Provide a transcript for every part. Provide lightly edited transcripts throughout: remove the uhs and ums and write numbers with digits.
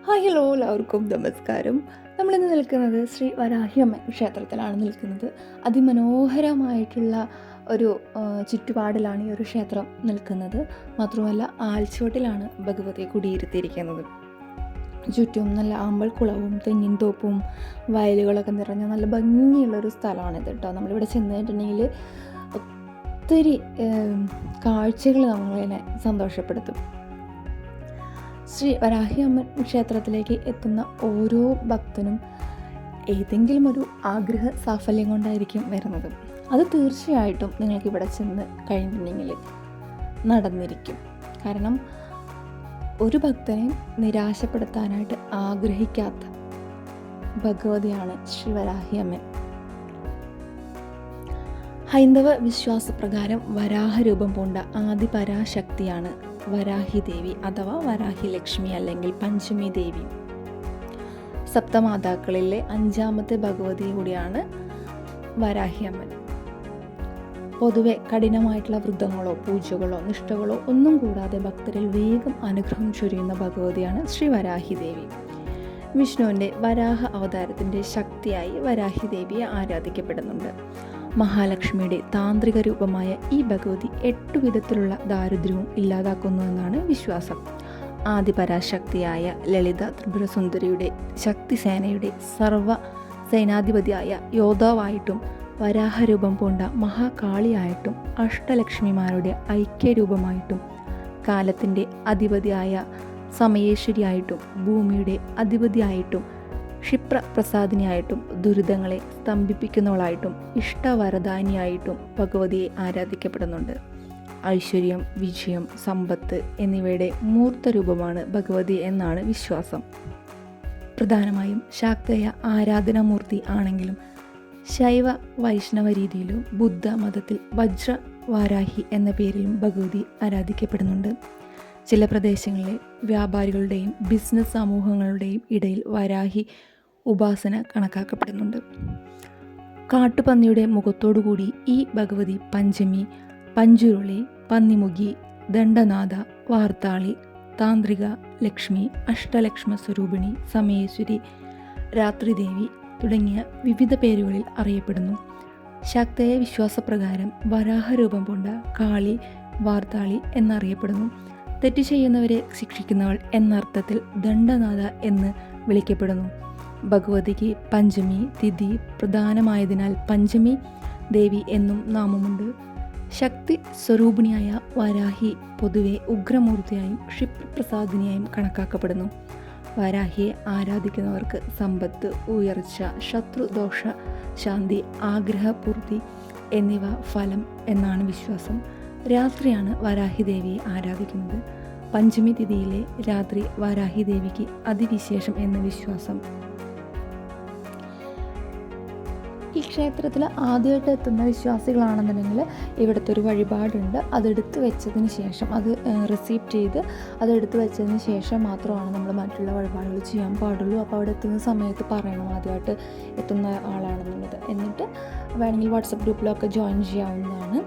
Hi hello എല്ലാവർക്കും നമസ്കാരം. നമ്മളിന്ന് നിൽക്കുന്നത് ശ്രീ വരാഹിയമ്മൻ ക്ഷേത്രത്തിലാണ് നിൽക്കുന്നത്. അതിമനോഹരമായിട്ടുള്ള ഒരു ചുറ്റുപാടിലാണ് ഈ ഒരു ക്ഷേത്രം നിൽക്കുന്നത്. മാത്രമല്ല ആൽച്ചുവട്ടിലാണ് ഭഗവതിയെ കുടിയിരുത്തിയിരിക്കുന്നത്. ചുറ്റും നല്ല ആമ്പൽക്കുളവും തെങ്ങിൻ തോപ്പും വയലുകളൊക്കെ നിറഞ്ഞ നല്ല ഭംഗിയുള്ളൊരു സ്ഥലമാണിത് കേട്ടോ. നമ്മളിവിടെ ചെന്നിട്ടുണ്ടെങ്കിൽ ഒത്തിരി കാഴ്ചകൾ നമ്മളതിനെ സന്തോഷപ്പെടുത്തും. ശ്രീ വരാഹിയമ്മൻ ക്ഷേത്രത്തിലേക്ക് എത്തുന്ന ഓരോ ഭക്തനും ഏതെങ്കിലും ഒരു ആഗ്രഹ സാഫല്യം കൊണ്ടായിരിക്കും വരുന്നത്. അത് തീർച്ചയായിട്ടും നിങ്ങൾക്ക് ഇവിടെ ചെന്ന് കഴിഞ്ഞിട്ടുണ്ടെങ്കിൽ നടന്നിരിക്കും. കാരണം ഒരു ഭക്തനെ നിരാശപ്പെടുത്താനായിട്ട് ആഗ്രഹിക്കാത്ത ഭഗവതിയാണ് ശ്രീ വരാഹിയമ്മൻ. ഹൈന്ദവ വിശ്വാസപ്രകാരം വരാഹരൂപം പൂണ്ട ആദിപരാശക്തിയാണ് വരാഹി ദേവി അഥവാ വരാഹി ലക്ഷ്മി അല്ലെങ്കിൽ പഞ്ചമി ദേവി. സപ്തമാതാക്കളിലെ 5ാമത്തെ ഭഗവതി കൂടിയാണ് വരാഹി അമ്മൻ. പൊതുവെ കഠിനമായിട്ടുള്ള വ്രതങ്ങളോ പൂജകളോ നിഷ്ഠകളോ ഒന്നും കൂടാതെ ഭക്തരിൽ വേഗം അനുഗ്രഹം ചൊരിയുന്ന ഭഗവതിയാണ് ശ്രീ വരാഹി ദേവി. വിഷ്ണുവിൻ്റെ വരാഹ അവതാരത്തിൻ്റെ ശക്തിയായി വരാഹി ദേവിയെ ആരാധിക്കപ്പെടുന്നുണ്ട്. മഹാലക്ഷ്മിയുടെ താന്ത്രിക രൂപമായ ഈ ഭഗവതി 8 വിധത്തിലുള്ള ദാരിദ്ര്യവും ഇല്ലാതാക്കുന്നുവെന്നാണ് വിശ്വാസം. ആദിപരാശക്തിയായ ലളിത ത്രിപുരസുന്ദരിയുടെ ശക്തിസേനയുടെ സർവ സേനാധിപതിയായ യോദ്ധാവായിട്ടും വരാഹരൂപം പൂണ്ട മഹാകാളിയായിട്ടും അഷ്ടലക്ഷ്മിമാരുടെ ഐക്യരൂപമായിട്ടും കാലത്തിൻ്റെ അധിപതിയായ സമയേശ്വരിയായിട്ടും ഭൂമിയുടെ അധിപതിയായിട്ടും ക്ഷിപ്രപ്രസാദിനിയായിട്ടും ദുരിതങ്ങളെ സ്തംഭിപ്പിക്കുന്നവളായിട്ടും ഇഷ്ടവരദാനിയായിട്ടും ഭഗവതിയെ ആരാധിക്കപ്പെടുന്നുണ്ട്. ഐശ്വര്യം, വിജയം, സമ്പത്ത് എന്നിവയുടെ മൂർത്തരൂപമാണ് ഭഗവതി എന്നാണ് വിശ്വാസം. പ്രധാനമായും ശാക്തേയ ആരാധനാമൂർത്തി ആണെങ്കിലും ശൈവ വൈഷ്ണവ രീതിയിലും ബുദ്ധ മതത്തിൽ വജ്രവാരാഹി എന്ന പേരിലും ഭഗവതി ആരാധിക്കപ്പെടുന്നുണ്ട്. ചില പ്രദേശങ്ങളിലെ വ്യാപാരികളുടെയും ബിസിനസ് സമൂഹങ്ങളുടെയും ഇടയിൽ വരാഹി ഉപാസന കണക്കാക്കപ്പെടുന്നുണ്ട്. കാട്ടുപന്നിയുടെ മുഖത്തോടുകൂടി ഈ ഭഗവതി പഞ്ചമി, പഞ്ചുരുളി, പന്നിമുഖി, ദണ്ഡനാഥ, വാർത്താളി, താന്ത്രിക ലക്ഷ്മി, അഷ്ടലക്ഷ്മ സ്വരൂപിണി, സമയേശ്വരി, രാത്രിദേവി തുടങ്ങിയ വിവിധ പേരുകളിൽ അറിയപ്പെടുന്നു. ശാക്തേയ വിശ്വാസപ്രകാരം വരാഹരൂപം പൂണ്ട കാളി വാർത്താളി എന്നറിയപ്പെടുന്നു. തെറ്റ് ചെയ്യുന്നവരെ ശിക്ഷിക്കുന്നവൾ എന്നർത്ഥത്തിൽ ദണ്ഡനാഥ എന്ന് വിളിക്കപ്പെടുന്നു. ഭഗവതിക്ക് പഞ്ചമി തിഥി പ്രധാനമായതിനാൽ പഞ്ചമി ദേവി എന്നും നാമമുണ്ട്. ശക്തി സ്വരൂപിണിയായ വരാഹി പൊതുവെ ഉഗ്രമൂർത്തിയായും ക്ഷിപ്രപ്രസാദിനിയായും കണക്കാക്കപ്പെടുന്നു. വരാഹിയെ ആരാധിക്കുന്നവർക്ക് സമ്പത്ത്, ഉയർച്ച, ശത്രുദോഷ ശാന്തി, ആഗ്രഹപൂർത്തി എന്നിവ ഫലം എന്നാണ് വിശ്വാസം. രാത്രിയാണ് വരാഹി ദേവിയെ ആരാധിക്കുന്നത്. പഞ്ചമി തിഥിയിലെ രാത്രി വരാഹി ദേവിക്ക് അതിവിശേഷം എന്ന വിശ്വാസം. ഈ ക്ഷേത്രത്തിൽ ആദ്യമായിട്ട് എത്തുന്ന വിശ്വാസികളാണെന്നുണ്ടെങ്കിൽ ഇവിടുത്തെ ഒരു വഴിപാടുണ്ട്. അതെടുത്ത് വെച്ചതിന് ശേഷം അത് റിസീപ്റ്റ് ചെയ്ത് അതെടുത്ത് വെച്ചതിന് ശേഷം മാത്രമാണ് നമ്മൾ മറ്റുള്ള വഴിപാടുകൾ ചെയ്യാൻ പാടുള്ളൂ. അപ്പോൾ അവിടെ എത്തുന്ന സമയത്ത് പറയണം ആദ്യമായിട്ട് എത്തുന്ന ആളാണെന്നുള്ളത്. എന്നിട്ട് വേണമെങ്കിൽ വാട്സപ്പ് ഗ്രൂപ്പിലൊക്കെ ജോയിൻ ചെയ്യാവുന്നതാണ്.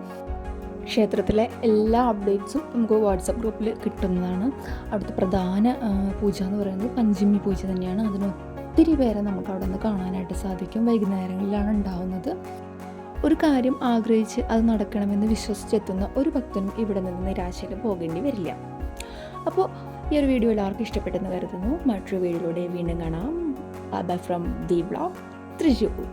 ക്ഷേത്രത്തിലെ എല്ലാ അപ്ഡേറ്റ്സും നമുക്ക് വാട്സപ്പ് ഗ്രൂപ്പിൽ കിട്ടുന്നതാണ്. അവിടുത്തെ പ്രധാന പൂജ എന്ന് പറയുന്നത് പഞ്ചമി പൂജ തന്നെയാണ്. അതിന് ഒത്തിരി പേരെ നമുക്ക് അവിടെ നിന്ന് കാണാനായിട്ട് സാധിക്കും. വൈകുന്നേരങ്ങളിലാണ് ഉണ്ടാവുന്നത്. ഒരു കാര്യം ആഗ്രഹിച്ച് അത് നടക്കണമെന്ന് വിശ്വസിച്ചെത്തുന്ന ഒരു ഭക്തനും ഇവിടെ നിന്ന് നിരാശയിൽ പോകേണ്ടി വരില്ല. അപ്പോൾ ഈ ഒരു വീഡിയോ എല്ലാവർക്കും ഇഷ്ടപ്പെട്ടെന്ന് കരുതുന്നു. മറ്റൊരു വീഡിയോയിലൂടെ വീണ്ടും കാണാം. Bye from the vlog Thrissur.